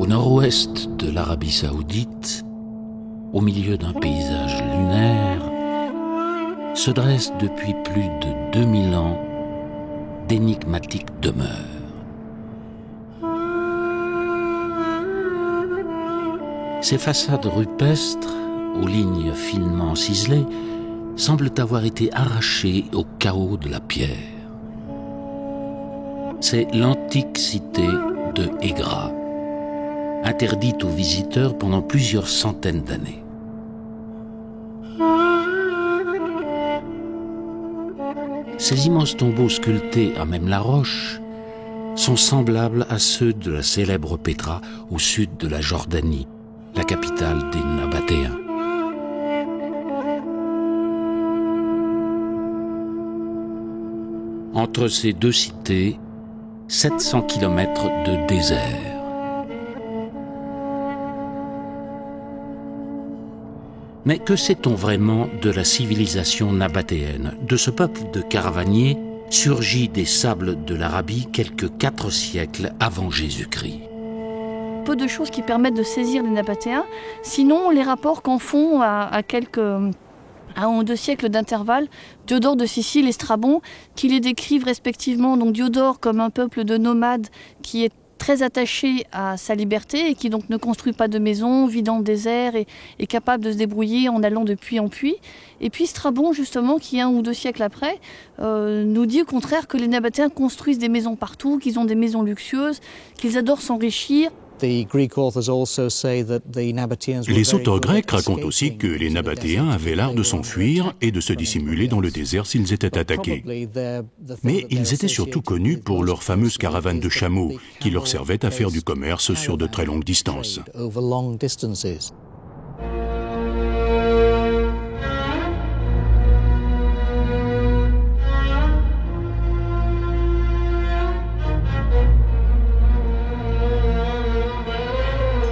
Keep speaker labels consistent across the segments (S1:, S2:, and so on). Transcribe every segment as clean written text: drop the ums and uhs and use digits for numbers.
S1: nord-ouest de l'Arabie Saoudite, au milieu d'un paysage lunaire, se dressent depuis plus de 2000 ans d'énigmatiques demeures. Ces façades rupestres, aux lignes finement ciselées, semblent avoir été arrachées au chaos de la pierre. C'est l'antique cité de Hégra, interdite aux visiteurs pendant plusieurs centaines d'années. Ces immenses tombeaux sculptés à même la roche sont semblables à ceux de la célèbre Pétra au sud de la Jordanie, la capitale des Nabatéens. Entre ces deux cités, 700 kilomètres de désert. Mais que sait-on vraiment de la civilisation nabatéenne, de ce peuple de caravaniers surgi des sables de l'Arabie quelques 4 siècles avant Jésus-Christ?
S2: Peu de choses qui permettent de saisir les Nabatéens, sinon les rapports qu'en font à 1 ou 2 siècles d'intervalle, Diodore de Sicile et Strabon, qui les décrivent respectivement, donc Diodore comme un peuple de nomades qui est très attaché à sa liberté et qui donc ne construit pas de maison, vit dans le désert et est capable de se débrouiller en allant de puits en puits. Et puis Strabon, justement, qui 1 ou 2 siècles après, nous dit au contraire que les Nabatéens construisent des maisons partout, qu'ils ont des maisons luxueuses, qu'ils adorent s'enrichir.
S3: Les auteurs grecs racontent aussi que les Nabatéens avaient l'art de s'enfuir et de se dissimuler dans le désert s'ils étaient attaqués. Mais ils étaient surtout connus pour leurs fameuses caravanes de chameaux qui leur servaient à faire du commerce sur de très longues distances.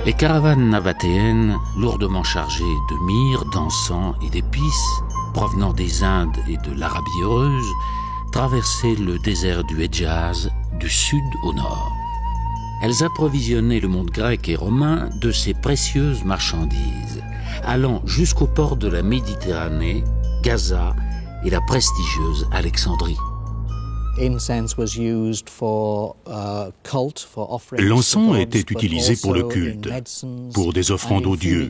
S1: Les caravanes nabatéennes, lourdement chargées de myrrhe, d'encens et d'épices, provenant des Indes et de l'Arabie heureuse, traversaient le désert du Hedjaz du sud au nord. Elles approvisionnaient le monde grec et romain de ces précieuses marchandises, allant jusqu'au port de la Méditerranée, Gaza et la prestigieuse Alexandrie.
S3: L'encens était utilisé pour le culte, pour des offrandes aux dieux,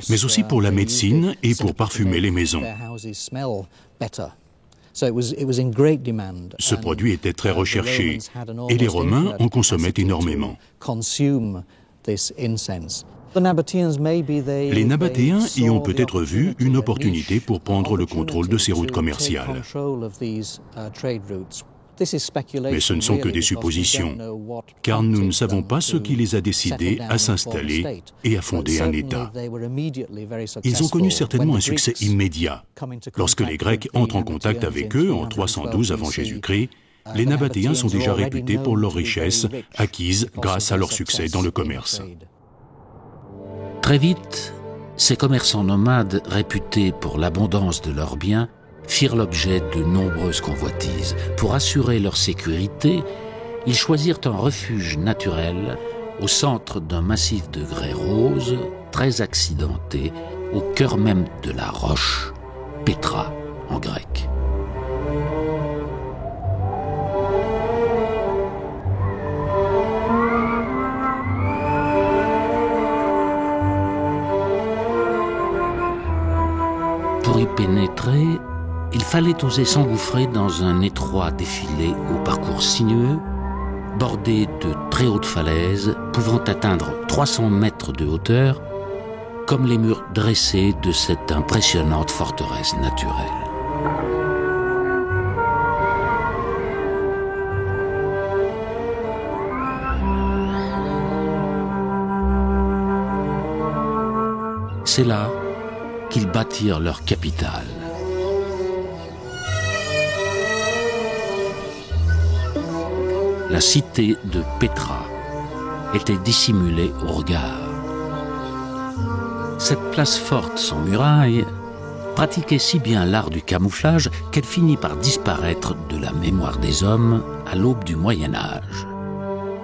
S3: mais aussi pour la médecine et pour parfumer les maisons. Ce produit était très recherché et les Romains en consommaient énormément. Les Nabatéens y ont peut-être vu une opportunité pour prendre le contrôle de ces routes commerciales. Mais ce ne sont que des suppositions, car nous ne savons pas ce qui les a décidés à s'installer et à fonder un État. Ils ont connu certainement un succès immédiat. Lorsque les Grecs entrent en contact avec eux en 312 avant Jésus-Christ, les Nabatéens sont déjà réputés pour leur richesse acquise grâce à leur succès dans le commerce.
S1: Très vite, ces commerçants nomades, réputés pour l'abondance de leurs biens, firent l'objet de nombreuses convoitises. Pour assurer leur sécurité, ils choisirent un refuge naturel au centre d'un massif de grès rose, très accidenté, au cœur même de la roche, Pétra en grec. Pour y pénétrer, il fallait oser s'engouffrer dans un étroit défilé au parcours sinueux, bordé de très hautes falaises pouvant atteindre 300 mètres de hauteur, comme les murs dressés de cette impressionnante forteresse naturelle. C'est là qu'ils bâtirent leur capitale. La cité de Pétra était dissimulée au regard. Cette place forte sans murailles pratiquait si bien l'art du camouflage qu'elle finit par disparaître de la mémoire des hommes à l'aube du Moyen Âge.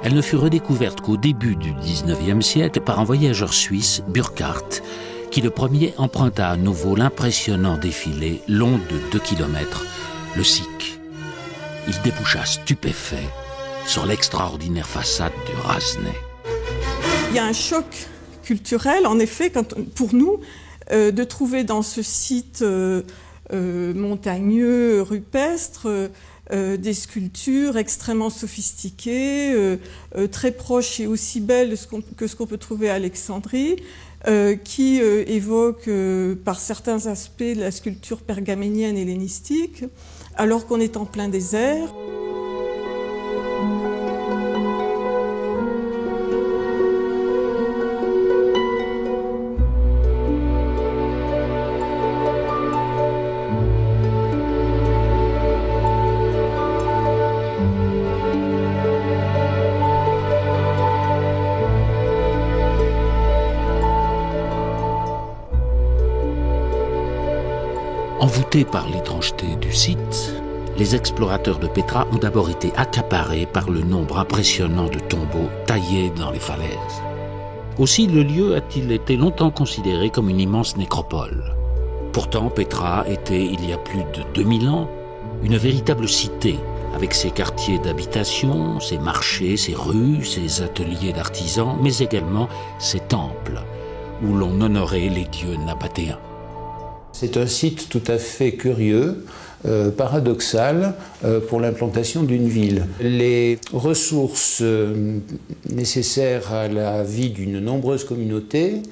S1: Elle ne fut redécouverte qu'au début du XIXe siècle par un voyageur suisse, Burckhardt, qui le premier emprunta à nouveau l'impressionnant défilé long de 2 kilomètres, le Sick. Il déboucha stupéfait sur l'extraordinaire façade du Rasnay.
S4: Il y a un choc culturel, en effet, pour nous, de trouver dans ce site montagneux, rupestre, des sculptures extrêmement sophistiquées, très proches et aussi belles que ce qu'on peut trouver à Alexandrie, qui évoquent par certains aspects la sculpture pergaménienne hellénistique, alors qu'on est en plein désert.
S1: Envoûtés par l'étrangeté du site, les explorateurs de Petra ont d'abord été accaparés par le nombre impressionnant de tombeaux taillés dans les falaises. Aussi, le lieu a-t-il été longtemps considéré comme une immense nécropole. Pourtant, Petra était, il y a plus de 2000 ans, une véritable cité, avec ses quartiers d'habitation, ses marchés, ses rues, ses ateliers d'artisans, mais également ses temples, où l'on honorait les dieux nabatéens.
S5: C'est un site tout à fait curieux, paradoxal pour l'implantation d'une ville. Les ressources nécessaires à la vie d'une nombreuse communauté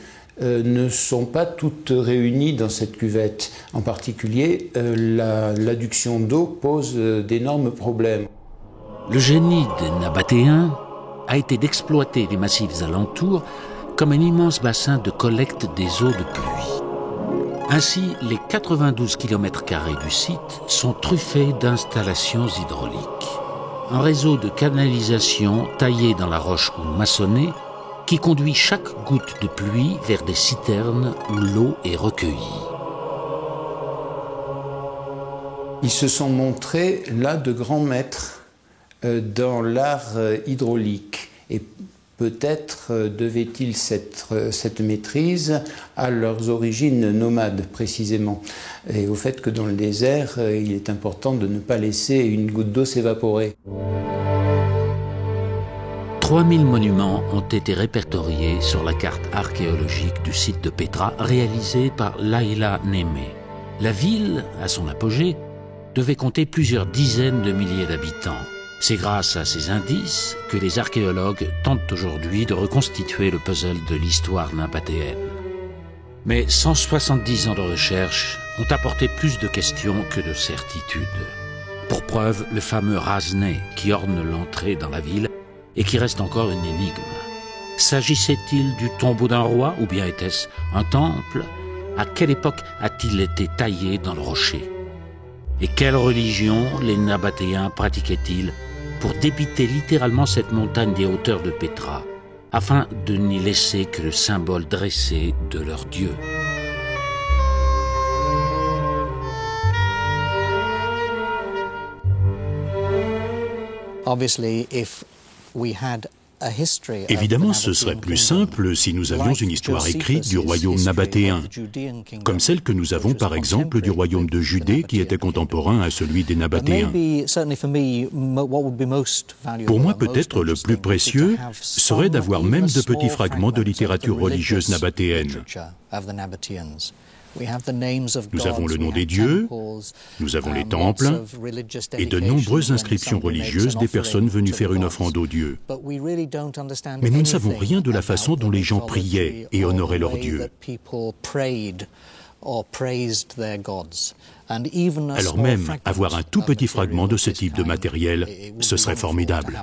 S5: ne sont pas toutes réunies dans cette cuvette. En particulier, l'adduction d'eau pose d'énormes problèmes.
S1: Le génie des Nabatéens a été d'exploiter les massifs alentours comme un immense bassin de collecte des eaux de pluie. Ainsi, les 92 km² du site sont truffés d'installations hydrauliques. Un réseau de canalisation taillé dans la roche ou maçonné qui conduit chaque goutte de pluie vers des citernes où l'eau est recueillie.
S5: Ils se sont montrés là de grands maîtres dans l'art hydraulique. Et peut-être devaient-ils cette maîtrise à leurs origines nomades, précisément, et au fait que dans le désert, il est important de ne pas laisser une goutte d'eau s'évaporer.
S1: 3000 monuments ont été répertoriés sur la carte archéologique du site de Petra, réalisée par Laila Némé. La ville, à son apogée, devait compter plusieurs dizaines de milliers d'habitants. C'est grâce à ces indices que les archéologues tentent aujourd'hui de reconstituer le puzzle de l'histoire nabatéenne. Mais 170 ans de recherche ont apporté plus de questions que de certitudes. Pour preuve, le fameux Rasnay qui orne l'entrée dans la ville et qui reste encore une énigme. S'agissait-il du tombeau d'un roi ou bien était-ce un temple? À quelle époque a-t-il été taillé dans le rocher? Et quelle religion les Nabatéens pratiquaient-ils pour débiter littéralement cette montagne des hauteurs de Petra, afin de n'y laisser que le symbole dressé de leur Dieu?
S3: Évidemment, ce serait plus simple si nous avions une histoire écrite du royaume nabatéen, comme celle que nous avons par exemple du royaume de Judée qui était contemporain à celui des Nabatéens. Pour moi, peut-être le plus précieux serait d'avoir même de petits fragments de littérature religieuse nabatéenne. Nous avons le nom des dieux, nous avons les temples et de nombreuses inscriptions religieuses des personnes venues faire une offrande aux dieux. Mais nous ne savons rien de la façon dont les gens priaient et honoraient leurs dieux. Alors même, avoir un tout petit fragment de ce type de matériel, ce serait formidable.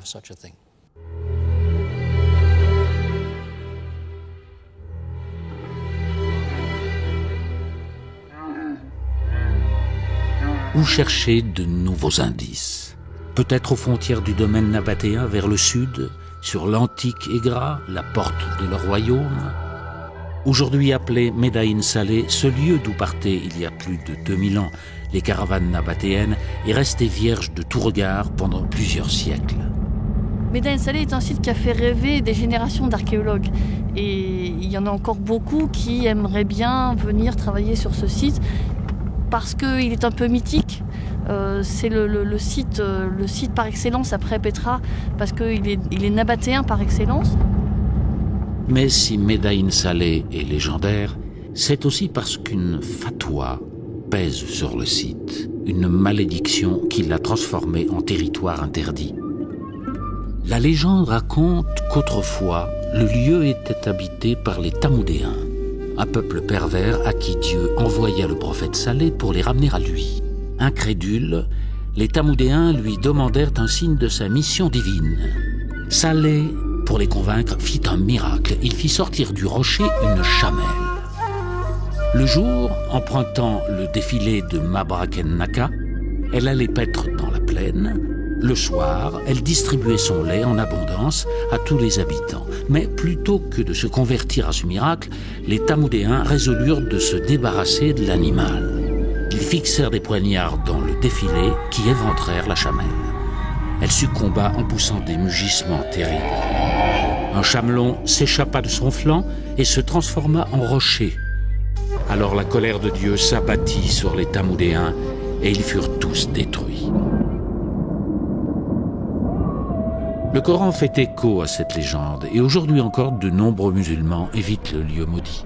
S1: Où chercher de nouveaux indices? Peut-être aux frontières du domaine nabatéen vers le sud, sur l'antique Égra, la porte de leur royaume. Aujourd'hui appelé Médaïn Salé, ce lieu d'où partaient il y a plus de 2000 ans les caravanes nabatéennes est resté vierge de tout regard pendant plusieurs siècles.
S2: Meda Saleh est un site qui a fait rêver des générations d'archéologues. Et il y en a encore beaucoup qui aimeraient bien venir travailler sur ce site parce qu'il est un peu mythique. C'est le site par excellence après Petra, parce qu'il est nabatéen par excellence.
S1: Mais si Meda Saleh est légendaire, c'est aussi parce qu'une fatwa pèse sur le site, une malédiction qui l'a transformé en territoire interdit. La légende raconte qu'autrefois, le lieu était habité par les Tamoudéens, un peuple pervers à qui Dieu envoya le prophète Saleh pour les ramener à lui. Incrédules, les Tamoudéens lui demandèrent un signe de sa mission divine. Saleh, pour les convaincre, fit un miracle. Il fit sortir du rocher une chamelle. Le jour, empruntant le défilé de Mabraken Naka, elle allait paître dans la plaine. Le soir, elle distribuait son lait en abondance à tous les habitants. Mais plutôt que de se convertir à ce miracle, les Tamoudéens résolurent de se débarrasser de l'animal. Ils fixèrent des poignards dans le défilé qui éventrèrent la chamelle. Elle succomba en poussant des mugissements terribles. Un chamelon s'échappa de son flanc et se transforma en rocher. Alors la colère de Dieu s'abattit sur les Tamoudéens et ils furent tous détruits. Le Coran fait écho à cette légende et aujourd'hui encore de nombreux musulmans évitent le lieu maudit.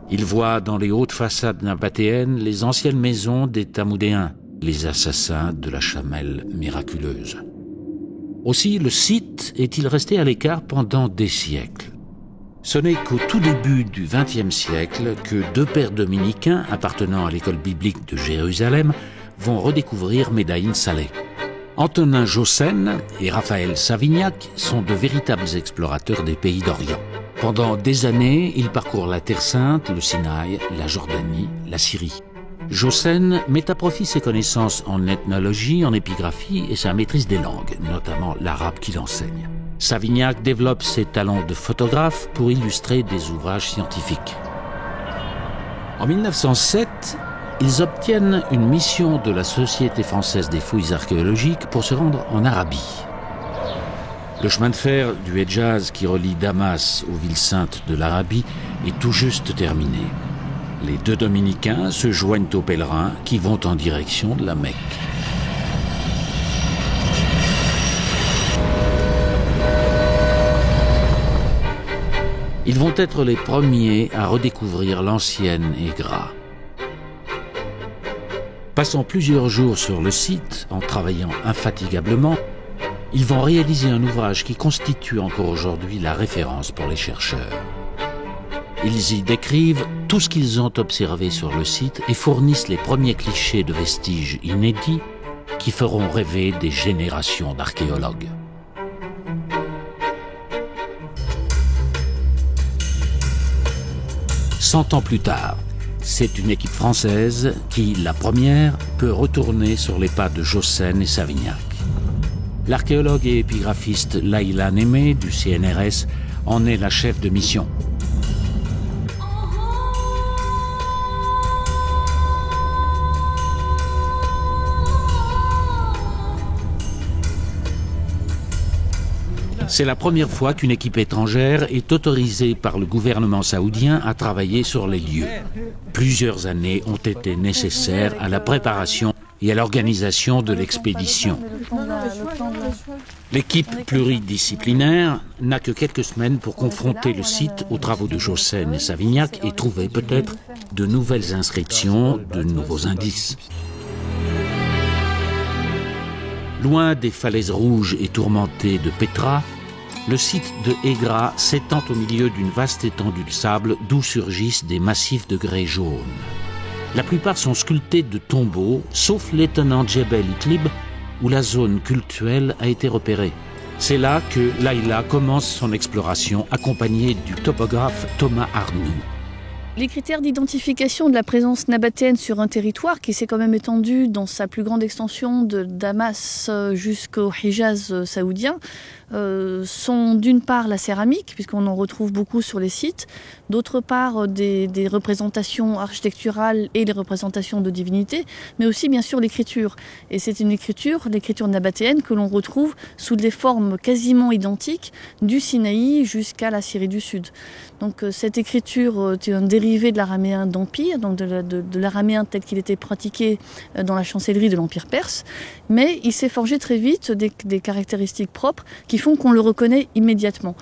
S1: Ils voient dans les hautes façades nabatéennes les anciennes maisons des Tamoudéens, les assassins de la chamelle miraculeuse. Aussi, le site est-il resté à l'écart pendant des siècles. Ce n'est qu'au tout début du XXe siècle que deux pères dominicains appartenant à l'école biblique de Jérusalem vont redécouvrir Meda Saleh. Antonin Jossen et Raphaël Savignac sont de véritables explorateurs des pays d'Orient. Pendant des années, ils parcourent la Terre Sainte, le Sinaï, la Jordanie, la Syrie. Jossen met à profit ses connaissances en ethnologie, en épigraphie et sa maîtrise des langues, notamment l'arabe qu'il enseigne. Savignac développe ses talents de photographe pour illustrer des ouvrages scientifiques. En 1907, ils obtiennent une mission de la Société française des fouilles archéologiques pour se rendre en Arabie. Le chemin de fer du Hedjaz qui relie Damas aux villes saintes de l'Arabie est tout juste terminé. Les deux dominicains se joignent aux pèlerins qui vont en direction de la Mecque. Ils vont être les premiers à redécouvrir l'ancienne Égra. Passant plusieurs jours sur le site, en travaillant infatigablement, ils vont réaliser un ouvrage qui constitue encore aujourd'hui la référence pour les chercheurs. Ils y décrivent tout ce qu'ils ont observé sur le site et fournissent les premiers clichés de vestiges inédits qui feront rêver des générations d'archéologues. Cent ans plus tard, c'est une équipe française qui, la première, peut retourner sur les pas de Jossen et Savignac. L'archéologue et épigraphiste Laïla Némé du CNRS en est la chef de mission. C'est la première fois qu'une équipe étrangère est autorisée par le gouvernement saoudien à travailler sur les lieux. Plusieurs années ont été nécessaires à la préparation et à l'organisation de l'expédition. L'équipe pluridisciplinaire n'a que quelques semaines pour confronter le site aux travaux de Jossen et Savignac et trouver peut-être de nouvelles inscriptions, de nouveaux indices. Loin des falaises rouges et tourmentées de Petra, le site de Égra s'étend au milieu d'une vaste étendue de sable d'où surgissent des massifs de grès jaune. La plupart sont sculptés de tombeaux, sauf l'étonnant Djebel Itlib, où la zone cultuelle a été repérée. C'est là que Laïla commence son exploration, accompagnée du topographe Thomas Arnoux.
S2: Les critères d'identification de la présence nabatéenne sur un territoire qui s'est quand même étendu dans sa plus grande extension de Damas jusqu'au Hijaz saoudien sont d'une part la céramique, puisqu'on en retrouve beaucoup sur les sites, d'autre part des représentations architecturales et les représentations de divinités, mais aussi bien sûr l'écriture. Et c'est une l'écriture nabatéenne que l'on retrouve sous des formes quasiment identiques du Sinaï jusqu'à la Syrie du Sud. Donc cette écriture est un dérivé de l'araméen d'Empire, donc de l'araméen tel qu'il était pratiqué dans la chancellerie de l'Empire perse, mais il s'est forgé très vite des caractéristiques propres qui font qu'on le reconnaît immédiatement.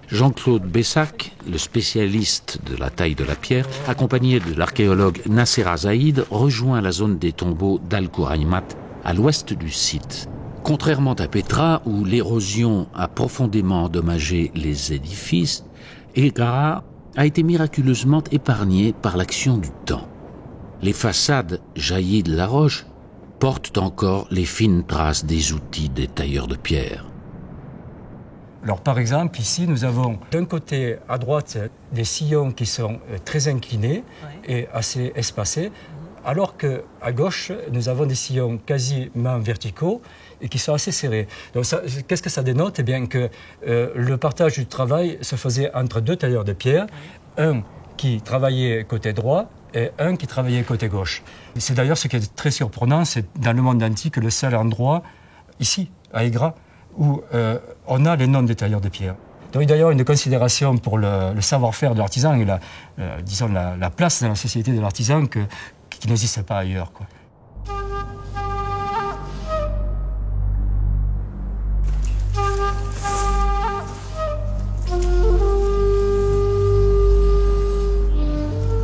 S1: Jean-Claude Bessac, le spécialiste de la taille de la pierre, accompagné de l'archéologue Nassera Zaïd, rejoint la zone des tombeaux d'Al-Kouraymat, à l'ouest du site. Contrairement à Petra, où l'érosion a profondément endommagé les édifices, Eggara a été miraculeusement épargné par l'action du temps. Les façades jaillies de la roche portent encore les fines traces des outils des tailleurs de pierre.
S6: Alors par exemple, ici, nous avons d'un côté à droite des sillons qui sont très inclinés et assez espacés, alors qu'à gauche, nous avons des sillons quasiment verticaux et qui sont assez serrés. Donc qu'est-ce que ça dénote ? Eh bien que le partage du travail se faisait entre deux tailleurs de pierre, un qui travaillait côté droit et un qui travaillait côté gauche. C'est d'ailleurs ce qui est très surprenant, c'est dans le monde antique le seul endroit, ici, à Eggara, où on a les noms des tailleurs de pierre. Donc d'ailleurs une considération pour le savoir-faire de l'artisan et la place dans la société de l'artisan qui n'existe pas ailleurs, quoi.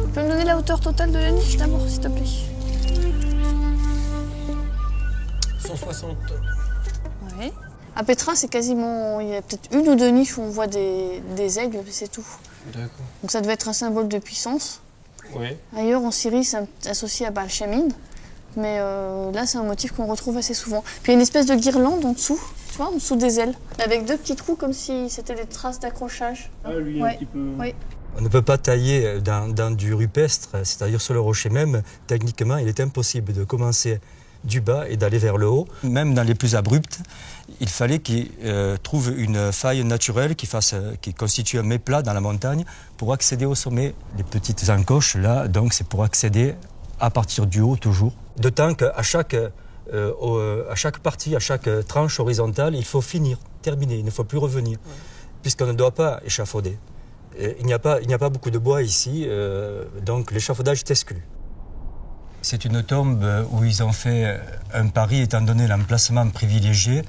S2: Tu peux me donner la hauteur totale de la niche d'abord, s'il te plaît ?
S7: 160.
S2: Oui. À Petra, c'est quasiment... Il y a peut-être une ou deux niches où on voit des aigles, mais c'est tout.
S7: D'accord.
S2: Donc ça devait être un symbole de puissance.
S7: Oui.
S2: Ailleurs, en Syrie, c'est associé à Baal Shamin. Mais là, c'est un motif qu'on retrouve assez souvent. Puis il y a une espèce de guirlande en dessous, tu vois, en dessous des ailes, avec deux petits trous comme si c'était des traces d'accrochage.
S7: Ah, lui, un petit peu...
S2: Oui.
S6: On ne peut pas tailler dans du rupestre, c'est-à-dire sur le rocher même. Techniquement, il est impossible de commencer du bas et d'aller vers le haut. Même dans les plus abruptes, il fallait qu'il trouve une faille naturelle qui constitue un méplat dans la montagne pour accéder au sommet. Les petites encoches, là, donc c'est pour accéder à partir du haut toujours. D'autant qu'à chaque partie, à chaque tranche horizontale, il faut terminer, il ne faut plus revenir, puisqu'on ne doit pas échafauder. Il n'y a pas beaucoup de bois ici, donc l'échafaudage est exclu. C'est une tombe où ils ont fait un pari étant donné l'emplacement privilégié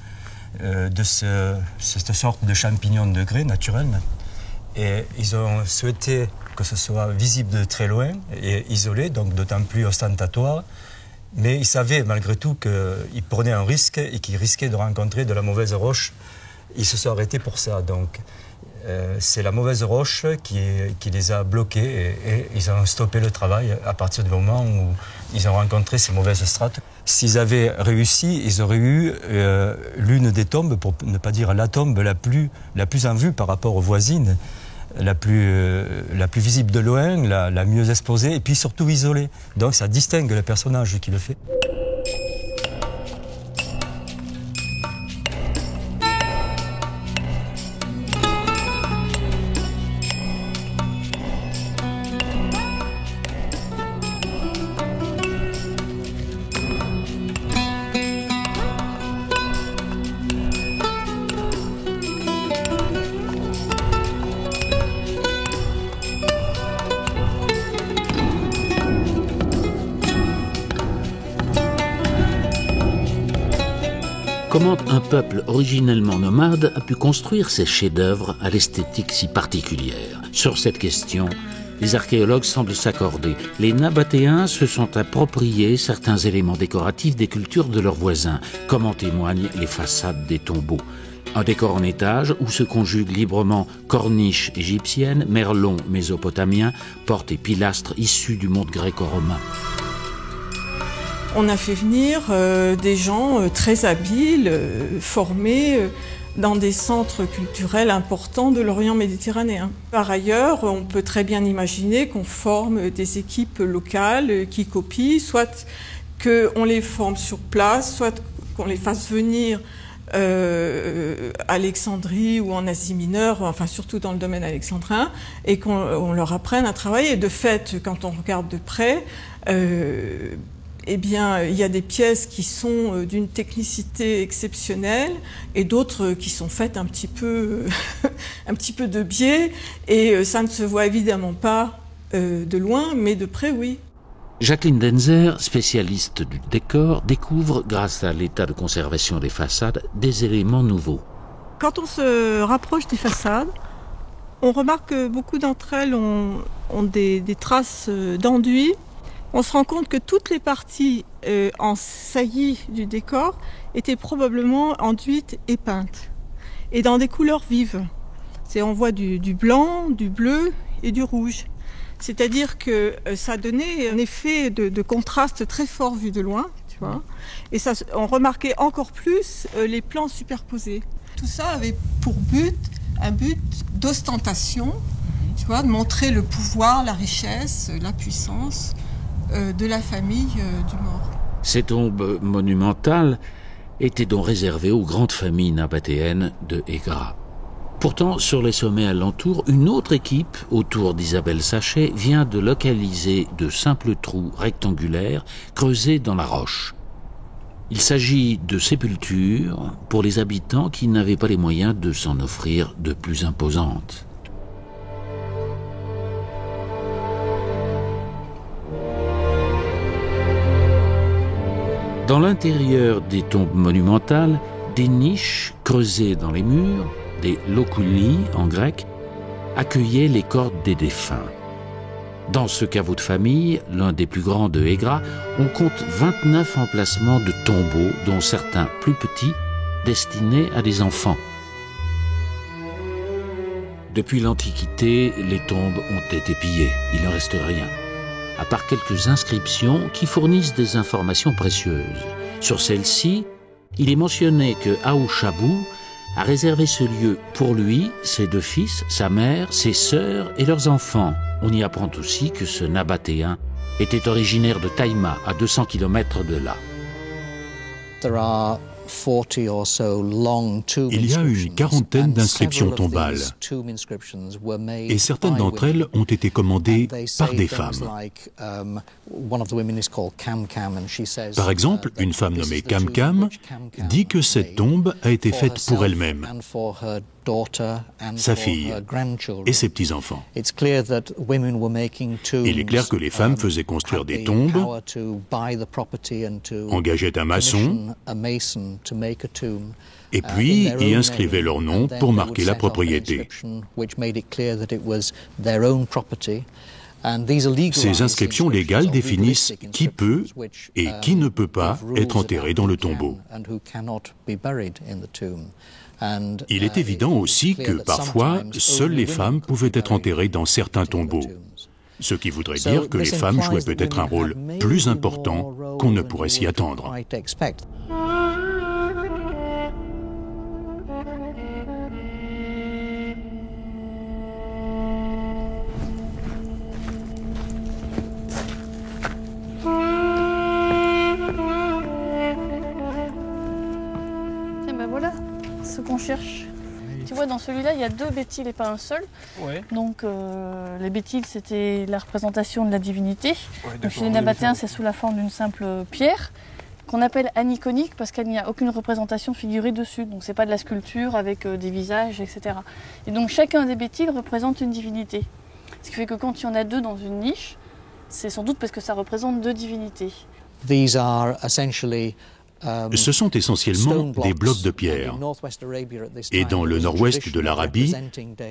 S6: de cette sorte de champignon de grès naturel. Et ils ont souhaité que ce soit visible de très loin et isolé, donc d'autant plus ostentatoire. Mais ils savaient malgré tout qu'ils prenaient un risque et qu'ils risquaient de rencontrer de la mauvaise roche. Ils se sont arrêtés pour ça. Donc c'est la mauvaise roche qui les a bloqués et ils ont stoppé le travail à partir du moment où ils ont rencontré ces mauvaises strates. S'ils avaient réussi, ils auraient eu l'une des tombes, pour ne pas dire la tombe la plus en vue par rapport aux voisines, la plus visible de loin, la mieux exposée et puis surtout isolée. Donc ça distingue le personnage qui le fait.
S1: Comment un peuple originellement nomade a pu construire ces chefs-d'œuvre à l'esthétique si particulière ? Sur cette question, les archéologues semblent s'accorder. Les Nabatéens se sont appropriés certains éléments décoratifs des cultures de leurs voisins, comme en témoignent les façades des tombeaux. Un décor en étage où se conjuguent librement corniches égyptiennes, merlons mésopotamiens, portes et pilastres issus du monde gréco-romain.
S4: On a fait venir des gens très habiles, formés, dans des centres culturels importants de l'Orient méditerranéen. Par ailleurs, on peut très bien imaginer qu'on forme des équipes locales qui copient, soit qu'on les forme sur place, soit qu'on les fasse venir à Alexandrie ou en Asie mineure, enfin surtout dans le domaine alexandrin, et qu'on leur apprenne à travailler. De fait, quand on regarde de près, eh bien, il y a des pièces qui sont d'une technicité exceptionnelle et d'autres qui sont faites un petit peu de biais, et ça ne se voit évidemment pas de loin, mais de près, oui.
S1: Jacqueline Denzer, spécialiste du décor, découvre, grâce à l'état de conservation des façades, des éléments nouveaux.
S4: Quand on se rapproche des façades, on remarque que beaucoup d'entre elles ont des traces d'enduit. On se rend compte que toutes les parties en saillie du décor étaient probablement enduites et peintes, et dans des couleurs vives. On voit du blanc, du bleu et du rouge. C'est-à-dire que ça donnait un effet de contraste très fort vu de loin, tu vois. Et ça, on remarquait encore plus les plans superposés. Tout ça avait pour but, un but d'ostentation, tu vois, de montrer le pouvoir, la richesse, la puissance de la famille du mort.
S1: Ces tombes monumentales étaient donc réservées aux grandes familles nabatéennes de Egra. Pourtant, sur les sommets alentours, une autre équipe, autour d'Isabelle Sachet, vient de localiser de simples trous rectangulaires creusés dans la roche. Il s'agit de sépultures pour les habitants qui n'avaient pas les moyens de s'en offrir de plus imposantes. Dans l'intérieur des tombes monumentales, des niches creusées dans les murs, des lokouli en grec, accueillaient les corps des défunts. Dans ce caveau de famille, l'un des plus grands de Egra, on compte 29 emplacements de tombeaux, dont certains plus petits, destinés à des enfants. Depuis l'Antiquité, les tombes ont été pillées, il ne reste rien, à part quelques inscriptions qui fournissent des informations précieuses. Sur celles-ci, il est mentionné que Aouchabou a réservé ce lieu pour lui, ses deux fils, sa mère, ses sœurs et leurs enfants. On y apprend aussi que ce Nabatéen était originaire de Taïma, à 200 km de là.
S3: Il y a une quarantaine d'inscriptions tombales, et certaines d'entre elles ont été commandées par des femmes. Par exemple, une femme nommée Cam Cam dit que cette tombe a été faite pour elle-même, sa fille et ses petits-enfants. Il est clair que les femmes faisaient construire des tombes, engageaient un maçon, et puis y inscrivaient leur nom pour marquer la propriété. Ces inscriptions légales définissent qui peut et qui ne peut pas être enterré dans le tombeau. Il est évident aussi que parfois, seules les femmes pouvaient être enterrées dans certains tombeaux, ce qui voudrait dire que les femmes jouaient peut-être un rôle plus important qu'on ne pourrait s'y attendre.
S2: qu'on cherche. Tu vois, dans celui-là, il y a 2 bétiles et pas un seul. Ouais. Donc, les bétiles, c'était la représentation de la divinité. Ouais, donc, chez les Nabatéens, c'est sous la forme d'une simple pierre qu'on appelle aniconique parce qu'il n'y a aucune représentation figurée dessus. Donc, c'est pas de la sculpture avec des visages, etc. Et donc, chacun des bétiles représente une divinité. Ce qui fait que quand il y en a 2 dans une niche, c'est sans doute parce que ça représente 2 divinités.
S3: These are essentially Ce sont essentiellement des blocs de pierre. Et dans le nord-ouest de l'Arabie,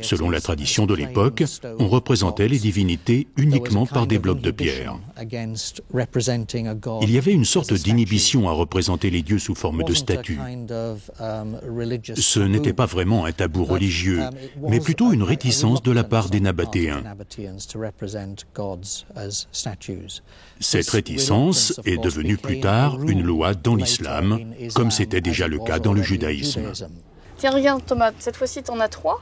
S3: selon la tradition de l'époque, on représentait les divinités uniquement par des blocs de pierre. Il y avait une sorte d'inhibition à représenter les dieux sous forme de statues. Ce n'était pas vraiment un tabou religieux, mais plutôt une réticence de la part des Nabatéens. Cette réticence est devenue plus tard une loi dans l'islam, comme c'était déjà le cas dans le judaïsme.
S2: Tiens, regarde Thomas, cette fois-ci tu en as 3.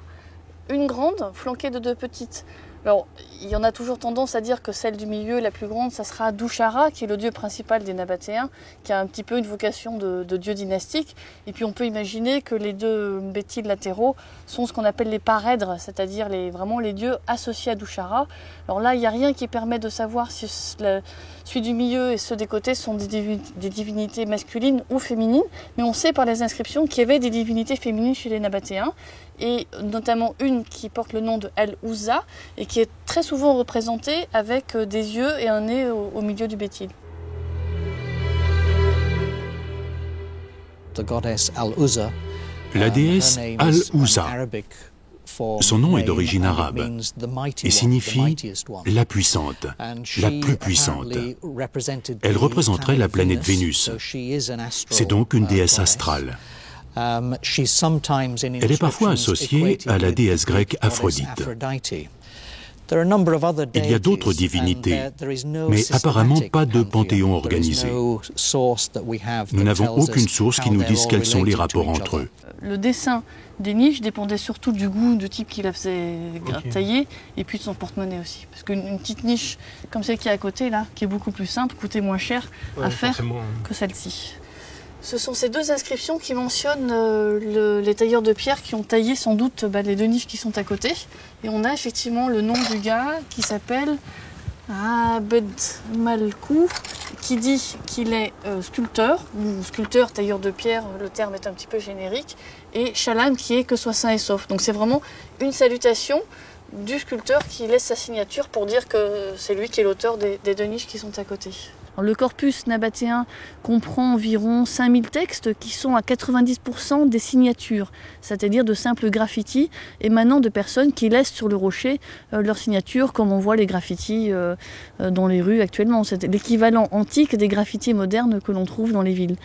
S2: Une grande flanquée de 2 petites. Alors, il y en a toujours tendance à dire que celle du milieu, la plus grande, ça sera Dushara, qui est le dieu principal des Nabatéens, qui a un petit peu une vocation de dieu dynastique. Et puis on peut imaginer que les 2 bétiles latéraux sont ce qu'on appelle les parèdres, c'est-à-dire vraiment les dieux associés à Dushara. Alors là, il n'y a rien qui permet de savoir si celui du milieu et ceux des côtés sont des divinités masculines ou féminines, mais on sait par les inscriptions qu'il y avait des divinités féminines chez les Nabatéens, et notamment une qui porte le nom de El-Ouza, et qui est très souvent représentée avec des yeux et un nez au milieu du bétil.
S3: La déesse Al-Ouza, son nom est d'origine arabe et signifie « la puissante », la plus puissante. Elle représenterait la planète Vénus. C'est donc une déesse astrale. Elle est parfois associée à la déesse grecque Aphrodite. Il y a d'autres divinités, mais apparemment pas de panthéon organisé. Nous n'avons aucune source qui nous dise quels sont les rapports entre eux.
S2: Le dessin des niches dépendait surtout du goût du type qui la faisait tailler, et puis de son porte-monnaie aussi. Parce qu'une petite niche comme celle qui est à côté, là, qui est beaucoup plus simple, coûtait moins cher à faire que celle-ci. Ce sont ces 2 inscriptions qui mentionnent les tailleurs de pierre qui ont taillé sans doute les 2 niches qui sont à côté. Et on a effectivement le nom du gars qui s'appelle Abed Malkou, qui dit qu'il est sculpteur, ou sculpteur, tailleur de pierre, le terme est un petit peu générique, et Shalom qui est que soit sain et sauf. Donc c'est vraiment une salutation du sculpteur qui laisse sa signature pour dire que c'est lui qui est l'auteur des 2 niches qui sont à côté. Alors, le corpus nabatéen comprend environ 5000 textes qui sont à 90% des signatures, c'est-à-dire de simples graffitis émanant de personnes qui laissent sur le rocher leur signature, comme on voit les graffitis dans les rues actuellement. C'est l'équivalent antique des graffitis modernes que l'on trouve dans les villes.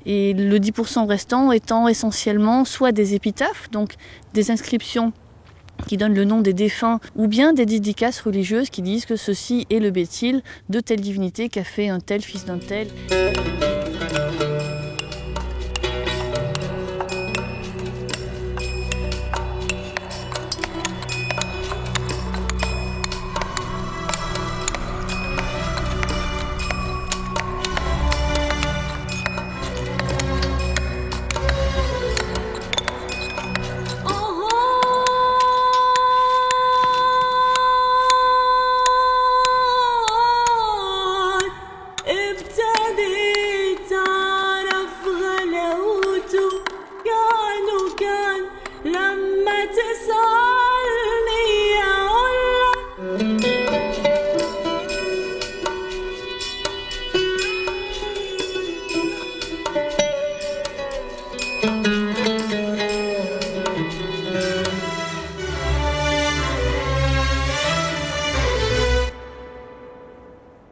S2: Et le 10% restant étant essentiellement soit des épitaphes, donc des inscriptions qui donnent le nom des défunts, ou bien des dédicaces religieuses qui disent que ceci est le bétil de telle divinité qu'a fait un tel fils d'un tel.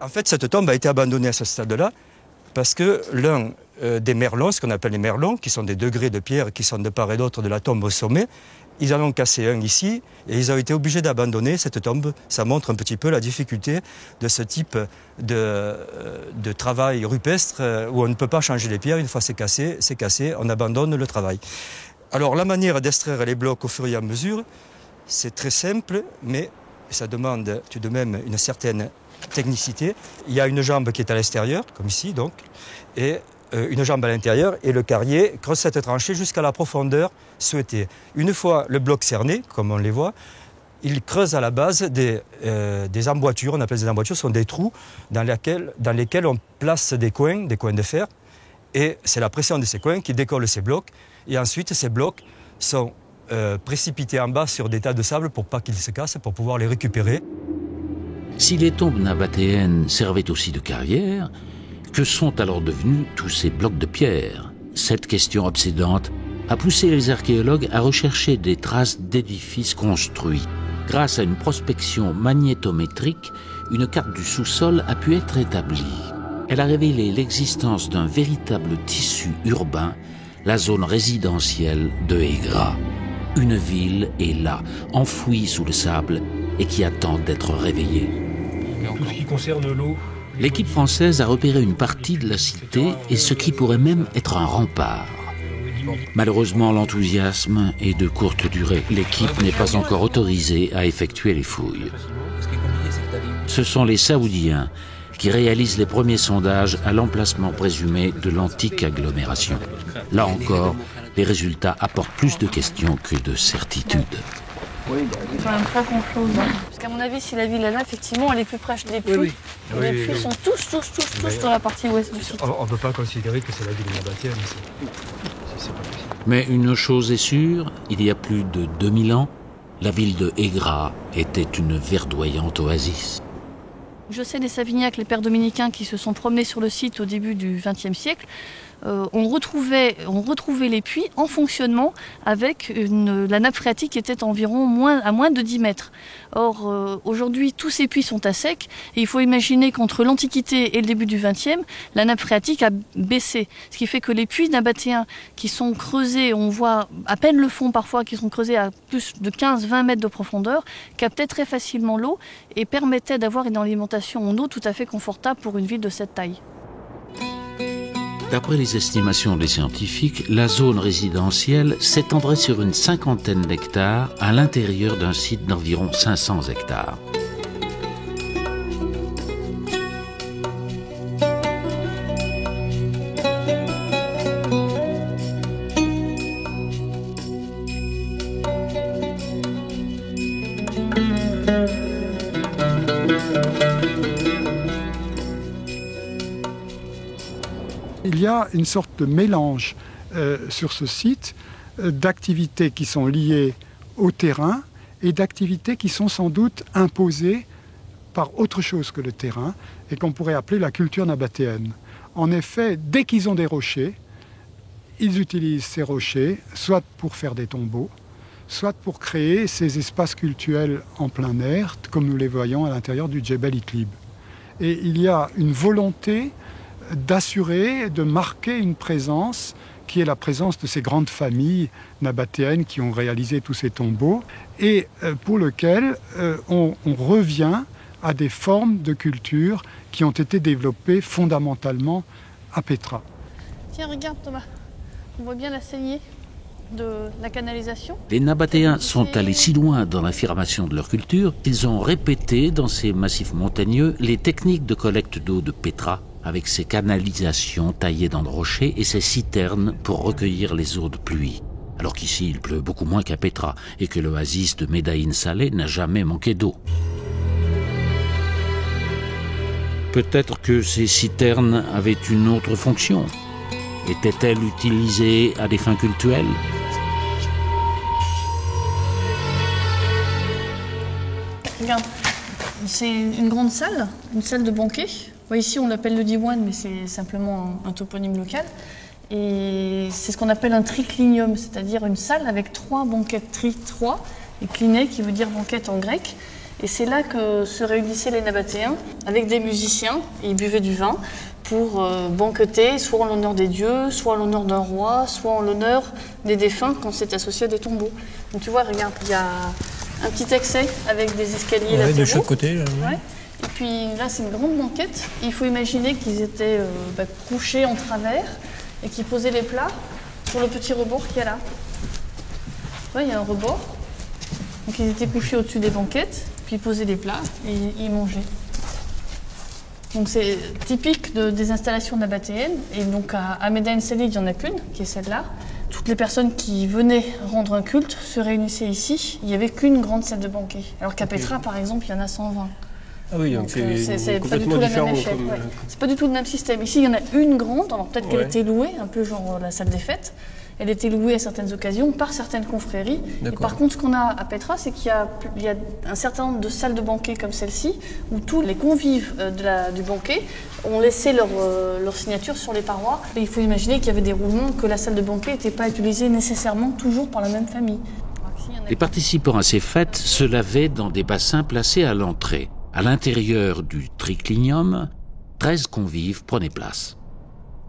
S6: En fait, cette tombe a été abandonnée à ce stade-là parce que l'un des merlons, ce qu'on appelle les merlons, qui sont des degrés de pierre qui sont de part et d'autre de la tombe au sommet, ils en ont cassé un ici et ils ont été obligés d'abandonner cette tombe. Ça montre un petit peu la difficulté de ce type de travail rupestre où on ne peut pas changer les pierres. Une fois c'est cassé, on abandonne le travail. Alors la manière d'extraire les blocs au fur et à mesure, c'est très simple, mais ça demande tout de même une certaine technicité. Il y a une jambe qui est à l'extérieur, comme ici donc, et une jambe à l'intérieur, et le carrier creuse cette tranchée jusqu'à la profondeur souhaitée. Une fois le bloc cerné, comme on les voit, il creuse à la base des emboîtures. On appelle des emboîtures, ce sont des trous dans lesquels on place des coins de fer, et c'est la pression de ces coins qui décolle ces blocs, et ensuite ces blocs sont précipités en bas sur des tas de sable pour pas qu'ils se cassent, pour pouvoir les récupérer.
S1: Si les tombes nabatéennes servaient aussi de carrière, que sont alors devenus tous ces blocs de pierre? Cette question obsédante a poussé les archéologues à rechercher des traces d'édifices construits. Grâce à une prospection magnétométrique, une carte du sous-sol a pu être établie. Elle a révélé l'existence d'un véritable tissu urbain, la zone résidentielle de Egra. Une ville est là, enfouie sous le sable et qui attend d'être réveillée.
S7: Tout ce qui concerne l'eau.
S1: L'équipe française a repéré une partie de la cité et ce qui pourrait même être un rempart. Malheureusement, l'enthousiasme est de courte durée. L'équipe n'est pas encore autorisée à effectuer les fouilles. Ce sont les Saoudiens qui réalisent les premiers sondages à l'emplacement présumé de l'antique agglomération. Là encore, les résultats apportent plus de questions que de certitudes.
S2: Quand même pas grand-chose. Parce qu'à mon avis, si la ville est là, effectivement, elle est plus proche des puits. Les puits sont tous dans la partie ouest du site.
S6: On ne peut pas considérer que c'est la ville nabatéenne. C'est pas possible.
S1: Mais une chose est sûre, il y a plus de 2000 ans, la ville de Aigra était une verdoyante oasis.
S2: Je sais des Savignacs, les pères dominicains qui se sont promenés sur le site au début du XXe siècle, on retrouvait les puits en fonctionnement avec la nappe phréatique qui était environ à moins de 10 mètres. Or, aujourd'hui, tous ces puits sont à sec et il faut imaginer qu'entre l'Antiquité et le début du XXe, la nappe phréatique a baissé. Ce qui fait que les puits nabatéens qui sont creusés, on voit à peine le fond parfois, qui sont creusés à plus de 15-20 mètres de profondeur, captaient très facilement l'eau et permettaient d'avoir une alimentation en eau tout à fait confortable pour une ville de cette taille.
S1: D'après les estimations des scientifiques, la zone résidentielle s'étendrait sur une 50aine d'hectares à l'intérieur d'un site d'environ 500 hectares.
S8: Il y a une sorte de mélange sur ce site d'activités qui sont liées au terrain et d'activités qui sont sans doute imposées par autre chose que le terrain et qu'on pourrait appeler la culture nabatéenne. En effet, dès qu'ils ont des rochers, ils utilisent ces rochers soit pour faire des tombeaux, soit pour créer ces espaces cultuels en plein air, comme nous les voyons à l'intérieur du Djebel Iqlib. Et il y a une volonté d'assurer, de marquer une présence qui est la présence de ces grandes familles nabatéennes qui ont réalisé tous ces tombeaux et pour lequel on revient à des formes de culture qui ont été développées fondamentalement à Petra.
S2: Tiens, regarde Thomas, on voit bien la saignée de la canalisation.
S1: Les Nabatéens sont allés si loin dans l'affirmation de leur culture qu'ils ont répété dans ces massifs montagneux les techniques de collecte d'eau de Petra, avec ses canalisations taillées dans le rocher et ses citernes pour recueillir les eaux de pluie. Alors qu'ici, il pleut beaucoup moins qu'à Petra et que l'oasis de Médaïn Saleh n'a jamais manqué d'eau. Peut-être que ces citernes avaient une autre fonction. Étaient-elles utilisées à des fins cultuelles ?
S2: Regarde, c'est une grande salle, une salle de banquet. Ici, on l'appelle le diwan, mais c'est simplement un toponyme local. Et c'est ce qu'on appelle un triclinium, c'est-à-dire une salle avec 3 banquettes, tri-3, et cliné qui veut dire banquette en grec. Et c'est là que se réunissaient les Nabatéens avec des musiciens, et ils buvaient du vin pour banqueter, soit en l'honneur des dieux, soit en l'honneur d'un roi, soit en l'honneur des défunts quand c'est associé à des tombeaux. Donc tu vois, regarde, il y a un petit accès avec des escaliers latéraux.
S7: De chaque côté. Là,
S2: ouais. Et puis là, c'est une grande banquette. Il faut imaginer qu'ils étaient couchés en travers et qu'ils posaient les plats sur le petit rebord qu'il y a là. Tu vois, il y a un rebord. Donc ils étaient couchés au-dessus des banquettes, puis ils posaient les plats et ils mangeaient. Donc c'est typique des installations nabatéennes. Et donc à Médaïn Saleh, il n'y en a qu'une, qui est celle-là. Toutes les personnes qui venaient rendre un culte se réunissaient ici. Il n'y avait qu'une grande salle de banquet. Alors qu'à Petra, par exemple, il y en a 120.
S7: Ah oui, donc
S2: c'est pas du tout la même échelle. Ouais. C'est pas du tout le même système. Ici, il y en a une grande, alors peut-être qu'elle était louée, un peu genre la salle des fêtes. Elle était louée à certaines occasions par certaines confréries. Et par contre, ce qu'on a à Petra, c'est qu'il y a un certain nombre de salles de banquet comme celle-ci, où tous les convives du banquet ont laissé leur signature sur les parois. Et il faut imaginer qu'il y avait des roulements, que la salle de banquet n'était pas utilisée nécessairement toujours par la même famille.
S1: Les participants à ces fêtes se lavaient dans des bassins placés à l'entrée. À l'intérieur du triclinium, 13 convives prenaient place.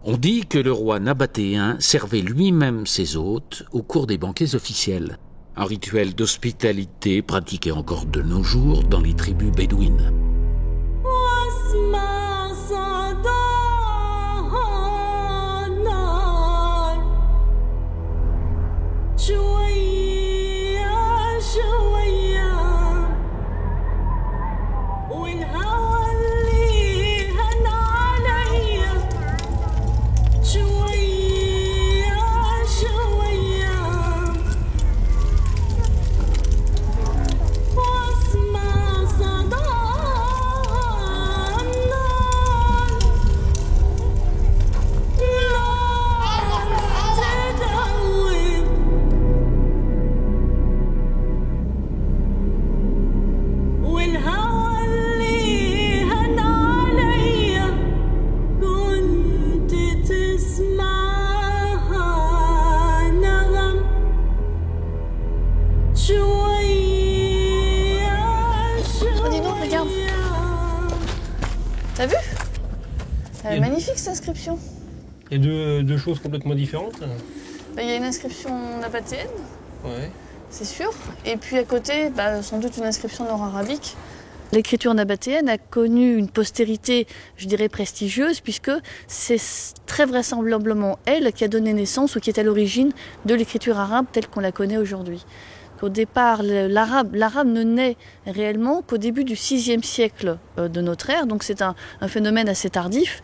S1: On dit que le roi nabatéen servait lui-même ses hôtes au cours des banquets officiels, un rituel d'hospitalité pratiqué encore de nos jours dans les tribus bédouines.
S2: inscriptions.
S7: Il y a deux choses complètement différentes.
S2: Il y a une inscription nabatéenne,
S7: Ouais.
S2: c'est sûr. Et puis à côté, sans doute une inscription nord-arabique. L'écriture nabatéenne a connu une postérité, je dirais, prestigieuse, puisque c'est très vraisemblablement elle qui a donné naissance ou qui est à l'origine de l'écriture arabe telle qu'on la connaît aujourd'hui. Au départ, l'arabe ne naît réellement qu'au début du VIe siècle de notre ère, donc c'est un phénomène assez tardif.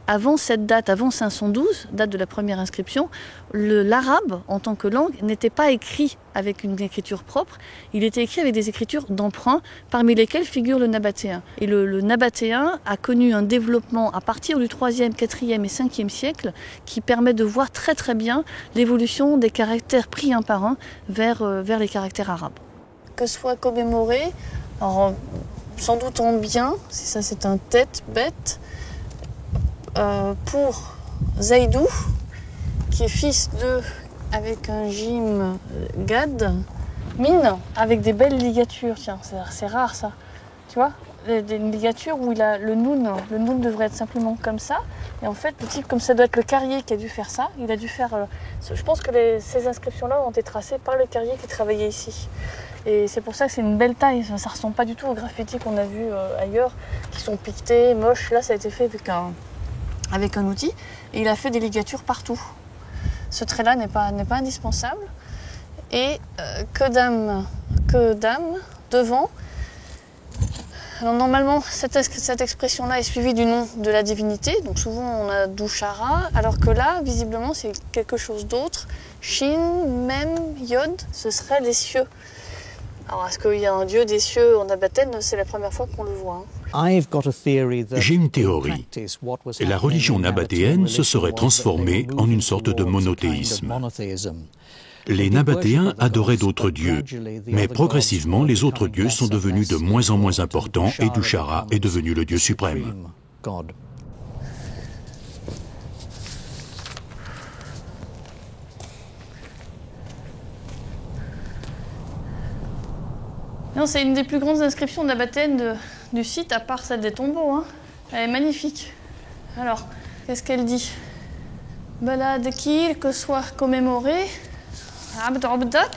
S2: Avant cette date, avant 512, date de la première inscription, l'arabe en tant que langue n'était pas écrit avec une écriture propre, il était écrit avec des écritures d'emprunt, parmi lesquelles figure le nabatéen. Et le nabatéen a connu un développement à partir du 3e, 4e et 5e siècle qui permet de voir très très bien l'évolution des caractères pris un par un vers les caractères arabes. Que soit commémoré, alors, sans doute en bien, si ça c'est un tête-bête, pour Zaïdou, qui est fils avec un Jim Gad, mine avec des belles ligatures. Tiens, c'est rare ça. Tu vois, des ligatures où il a le noun devrait être simplement comme ça. Et en fait, le type, comme ça doit être le carrier qui a dû faire ça, il a dû faire. Je pense que ces inscriptions-là ont été tracées par le carrier qui travaillait ici. Et c'est pour ça que c'est une belle taille. Ça ne ressemble pas du tout aux graffitis qu'on a vus ailleurs, qui sont piquetés, moches. Là, ça a été fait avec un outil, et il a fait des ligatures partout. Ce trait-là n'est pas indispensable. Et que dame devant. Alors normalement, cette expression-là est suivie du nom de la divinité, donc souvent on a Douchara, alors que là, visiblement, c'est quelque chose d'autre. Shin, Mem, Yod, ce serait les cieux. Alors, est-ce qu'il y a un dieu des cieux en nabatéenne? C'est la première fois qu'on le voit.
S3: J'ai une théorie. La religion nabatéenne se serait transformée en une sorte de monothéisme. Les Nabatéens adoraient d'autres dieux, mais progressivement, les autres dieux sont devenus de moins en moins importants et Douchara est devenu le dieu suprême.
S2: Non, c'est une des plus grandes inscriptions nabatéennes du site, à part celle des tombeaux. Hein. Elle est magnifique. Alors, qu'est-ce qu'elle dit? Balad Kir, que soit commémoré, Abd Abdat,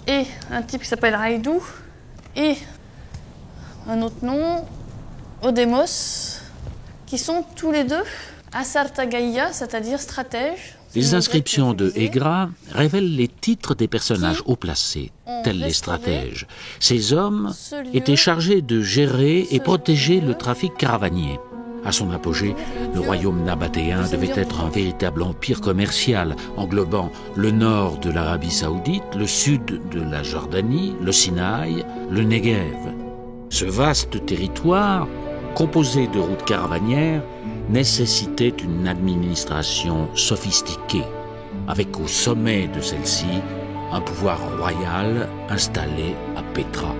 S2: et un type qui s'appelle Haïdou, et un autre nom, Odemos, qui sont tous les deux Asartagaïa, c'est-à-dire stratèges.
S1: Les inscriptions de Egra révèlent les titres des personnages haut placés, tels les stratèges. Ces hommes étaient chargés de gérer et protéger le trafic caravanier. À son apogée, le royaume nabatéen devait être un véritable empire commercial, englobant le nord de l'Arabie saoudite, le sud de la Jordanie, le Sinaï, le Negev. Ce vaste territoire, composé de routes caravanières, nécessitait une administration sophistiquée, avec au sommet de celle-ci un pouvoir royal installé à Pétra.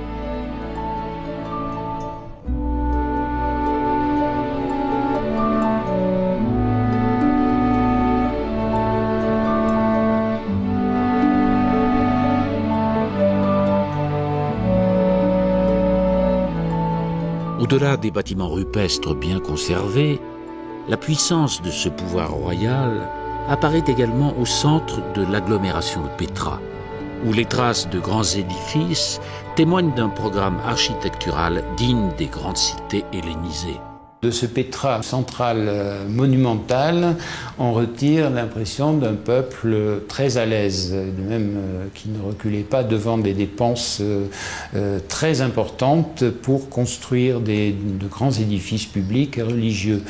S1: Au-delà des bâtiments rupestres bien conservés, la puissance de ce pouvoir royal apparaît également au centre de l'agglomération de Pétra, où les traces de grands édifices témoignent d'un programme architectural digne des grandes cités hellénisées.
S5: De ce Pétra central monumental, on retire l'impression d'un peuple très à l'aise, de même qui ne reculait pas devant des dépenses très importantes pour construire de grands édifices publics et religieux.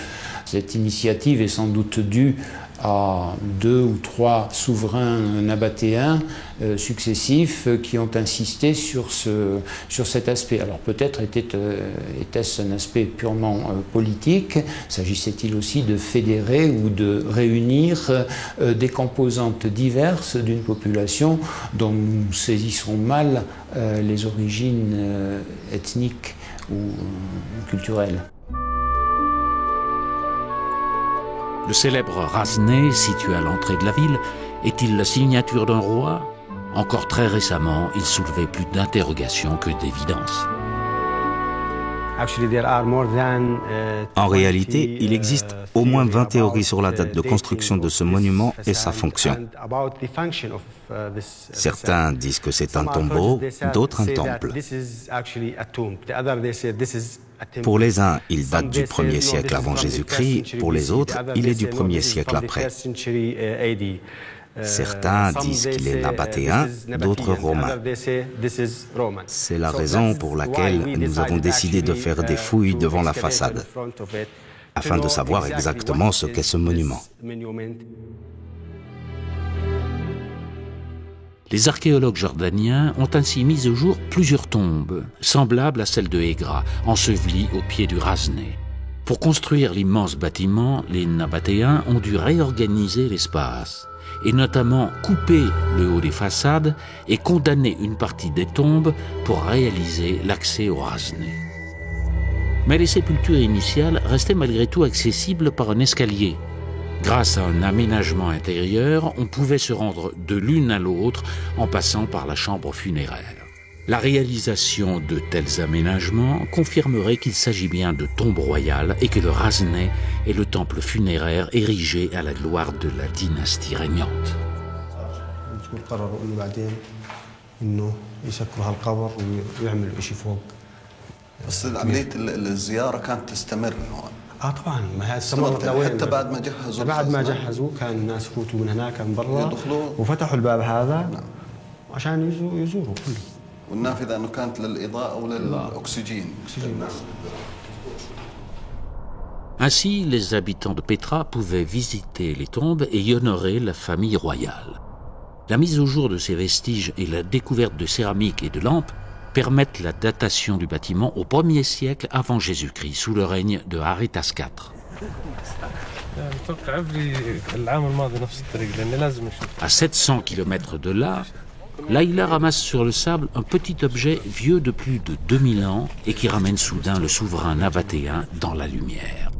S5: Cette initiative est sans doute due à 2 ou 3 souverains nabatéens successifs qui ont insisté sur cet aspect. Alors peut-être était-ce un aspect purement politique, s'agissait-il aussi de fédérer ou de réunir des composantes diverses d'une population dont nous saisissons mal les origines ethniques ou culturelles.
S1: Le célèbre Razné, situé à l'entrée de la ville, est-il la signature d'un roi? Encore très récemment, il soulevait plus d'interrogations que d'évidences.
S9: En réalité, il existe au moins 20 théories sur la date de construction de ce monument et sa fonction. Certains disent que c'est un tombeau, d'autres un temple. Pour les uns, il date du 1er siècle avant Jésus-Christ, pour les autres, il est du 1er siècle après. Certains disent qu'il est nabatéen, d'autres romain. C'est la raison pour laquelle nous avons décidé de faire des fouilles devant la façade, afin de savoir exactement ce qu'est ce monument.
S1: Les archéologues jordaniens ont ainsi mis au jour plusieurs tombes, semblables à celles de Hégra, ensevelies au pied du Rasné. Pour construire l'immense bâtiment, les nabatéens ont dû réorganiser l'espace, et notamment couper le haut des façades et condamner une partie des tombes pour réaliser l'accès au Rasné. Mais les sépultures initiales restaient malgré tout accessibles par un escalier. Grâce à un aménagement intérieur, on pouvait se rendre de l'une à l'autre en passant par la chambre funéraire. La réalisation de tels aménagements confirmerait qu'il s'agit bien de tombes royales et que le Rasné est le temple funéraire érigé à la gloire de la dynastie régnante.
S10: طبعا ما هي استمرت حتى بعد ما جهزوا بعد ما جهزوا كان الناس يفوتوا من هناك من برا وفتحوا الباب هذا عشان يزوروا كله والنافذه انه كانت للاضاءه وللاكسجين.
S1: Ainsi, les habitants de Pétra pouvaient visiter les tombes et y honorer la famille royale. La mise au jour de ces vestiges et la découverte de céramique et de lampes permettent la datation du bâtiment au 1er siècle avant Jésus-Christ, sous le règne de Arétas IV. À 700 km de là, Layla ramasse sur le sable un petit objet vieux de plus de 2000 ans et qui ramène soudain le souverain nabatéen dans la lumière.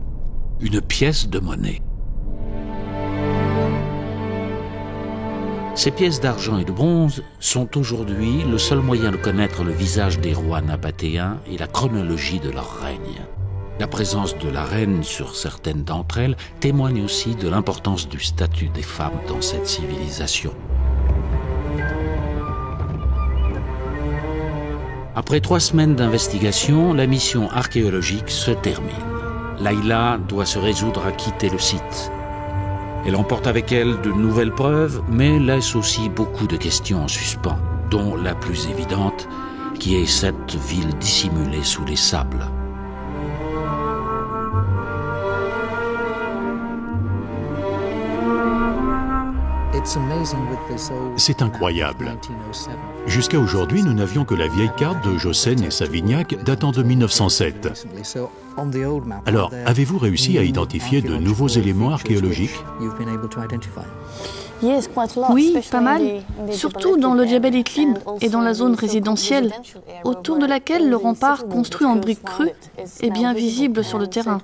S1: Une pièce de monnaie. Ces pièces d'argent et de bronze sont aujourd'hui le seul moyen de connaître le visage des rois nabatéens et la chronologie de leur règne. La présence de la reine sur certaines d'entre elles témoigne aussi de l'importance du statut des femmes dans cette civilisation. Après 3 semaines d'investigation, la mission archéologique se termine. Layla doit se résoudre à quitter le site. Elle emporte avec elle de nouvelles preuves, mais laisse aussi beaucoup de questions en suspens, dont la plus évidente, qui est cette ville dissimulée sous les sables.
S3: C'est incroyable. Jusqu'à aujourd'hui, nous n'avions que la vieille carte de Jossen et Savignac datant de 1907. Alors, avez-vous réussi à identifier de nouveaux éléments archéologiques?
S2: Oui, pas mal, surtout dans le Djebel Itlib et dans la zone résidentielle, autour de laquelle le rempart construit en briques crues est bien visible sur le terrain.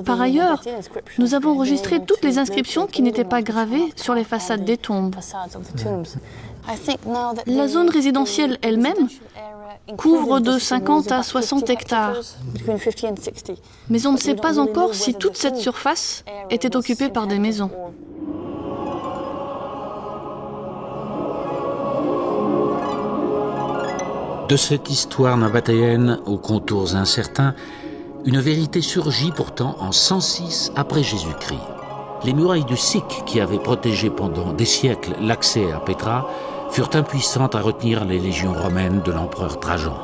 S2: Par ailleurs, nous avons enregistré toutes les inscriptions qui n'étaient pas gravées sur les façades des tombes. La zone résidentielle elle-même couvre de 50 à 60 hectares. Mais on ne sait pas encore si toute cette surface était occupée par des maisons.
S1: De cette histoire nabatéenne aux contours incertains, une vérité surgit pourtant en 106 après Jésus-Christ. Les murailles du Sikh, qui avaient protégé pendant des siècles l'accès à Pétra, furent impuissantes à retenir les légions romaines de l'empereur Trajan.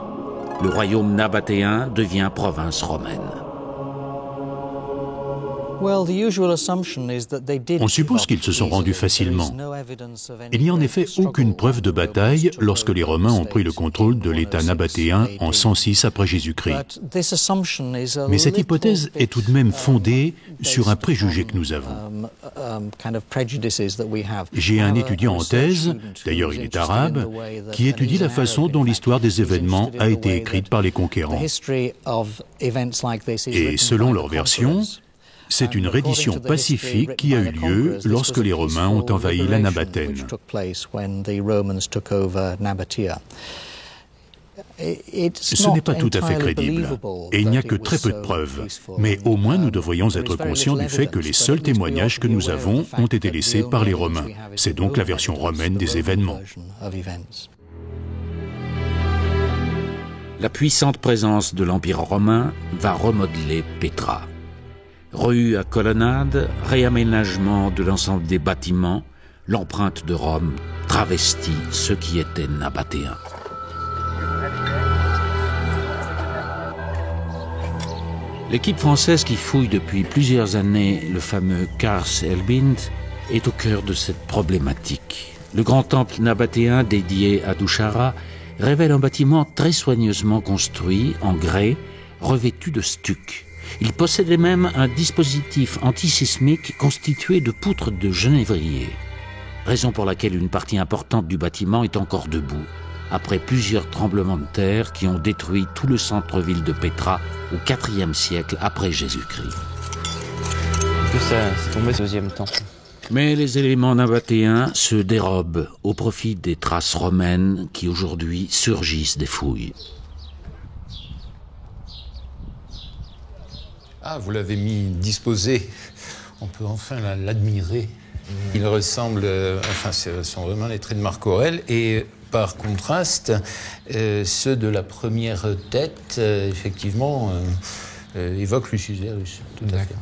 S1: Le royaume nabatéen devient province romaine.
S3: On suppose qu'ils se sont rendus facilement. Il n'y a en effet aucune preuve de bataille lorsque les Romains ont pris le contrôle de l'État nabatéen en 106 après Jésus-Christ. Mais cette hypothèse est tout de même fondée sur un préjugé que nous avons. J'ai un étudiant en thèse, d'ailleurs il est arabe, qui étudie la façon dont l'histoire des événements a été écrite par les conquérants. Et selon leur version, c'est une reddition pacifique qui a eu lieu lorsque les Romains ont envahi la Nabatène. Ce n'est pas tout à fait crédible, et il n'y a que très peu de preuves. Mais au moins nous devrions être conscients du fait que les seuls témoignages que nous avons ont été laissés par les Romains. C'est donc la version romaine des événements.
S1: La puissante présence de l'Empire romain va remodeler Petra. Rue à colonnades, réaménagement de l'ensemble des bâtiments, l'empreinte de Rome travestit ce qui était nabatéen. L'équipe française qui fouille depuis plusieurs années le fameux Kars el-Bind est au cœur de cette problématique. Le grand temple nabatéen dédié à Douchara révèle un bâtiment très soigneusement construit en grès, revêtu de stuc. Il possédait même un dispositif antisismique constitué de poutres de genévrier, raison pour laquelle une partie importante du bâtiment est encore debout, après plusieurs tremblements de terre qui ont détruit tout le centre-ville de Petra au IVe siècle après Jésus-Christ.
S11: C'est tombé ce deuxième temps.
S1: Mais les éléments nabatéens se dérobent au profit des traces romaines qui aujourd'hui surgissent des fouilles.
S5: Ah, vous l'avez mis disposé. On peut enfin l'admirer. Il ressemble, ce sont vraiment les traits de Marc Aurèle, et par contraste, ceux de la première tête, effectivement, évoquent Lucius Verus. Tout à fait.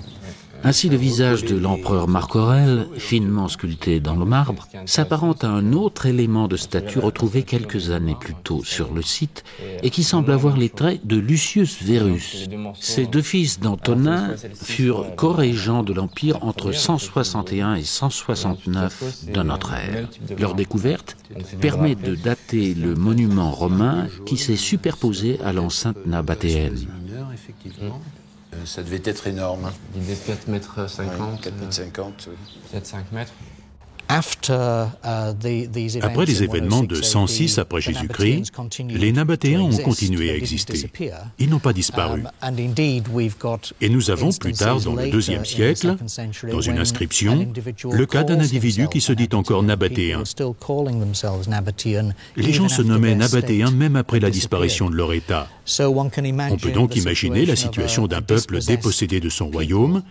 S1: Ainsi, le visage de l'empereur Marc Aurèle, finement sculpté dans le marbre, s'apparente à un autre élément de statue retrouvé quelques années plus tôt sur le site et qui semble avoir les traits de Lucius Verus. Ces deux fils d'Antonin furent co-régents de l'Empire entre 161 et 169 de notre ère. Leur découverte permet de dater le monument romain qui s'est superposé à l'enceinte nabatéenne.
S5: Ça devait être énorme.
S11: Il devait être 4,50 mètres.
S5: 4,50 mètres, oui.
S11: Peut-être 5 mètres.
S3: Après les événements de 106 après Jésus-Christ, les Nabatéens ont continué à exister. Ils n'ont pas disparu. Et nous avons plus tard, dans le IIe siècle, dans une inscription, le cas d'un individu qui se dit encore Nabatéen. Les gens se nommaient Nabatéens même après la disparition de leur État. On peut donc imaginer la situation d'un peuple dépossédé de son royaume,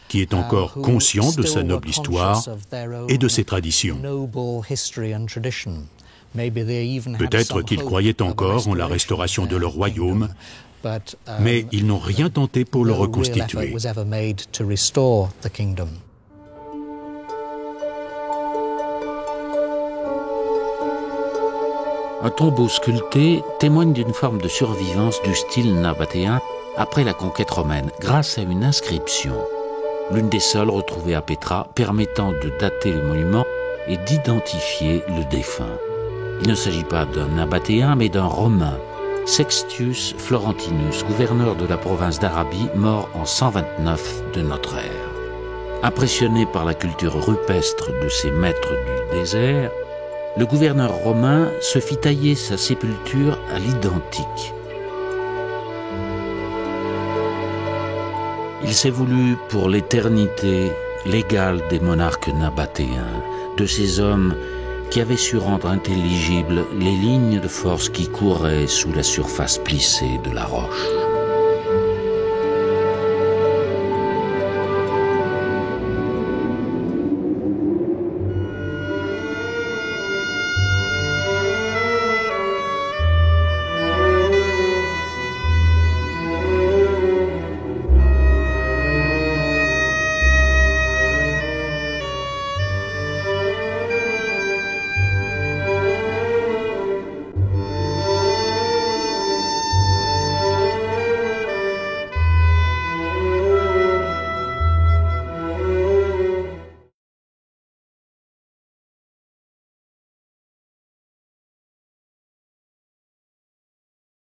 S3: qui est encore conscient de sa noble histoire et de ses traditions. Peut-être qu'ils croyaient encore en la restauration de leur royaume, mais ils n'ont rien tenté pour le reconstituer.
S1: Un tombeau sculpté témoigne d'une forme de survivance du style nabatéen après la conquête romaine, grâce à une inscription. L'une des seules retrouvées à Petra, permettant de dater le monument et d'identifier le défunt. Il ne s'agit pas d'un nabatéen, mais d'un Romain, Sextius Florentinus, gouverneur de la province d'Arabie, mort en 129 de notre ère. Impressionné par la culture rupestre de ces maîtres du désert, le gouverneur romain se fit tailler sa sépulture à l'identique. Il s'est voulu pour l'éternité l'égal des monarques nabatéens, de ces hommes qui avaient su rendre intelligibles les lignes de force qui couraient sous la surface plissée de la roche.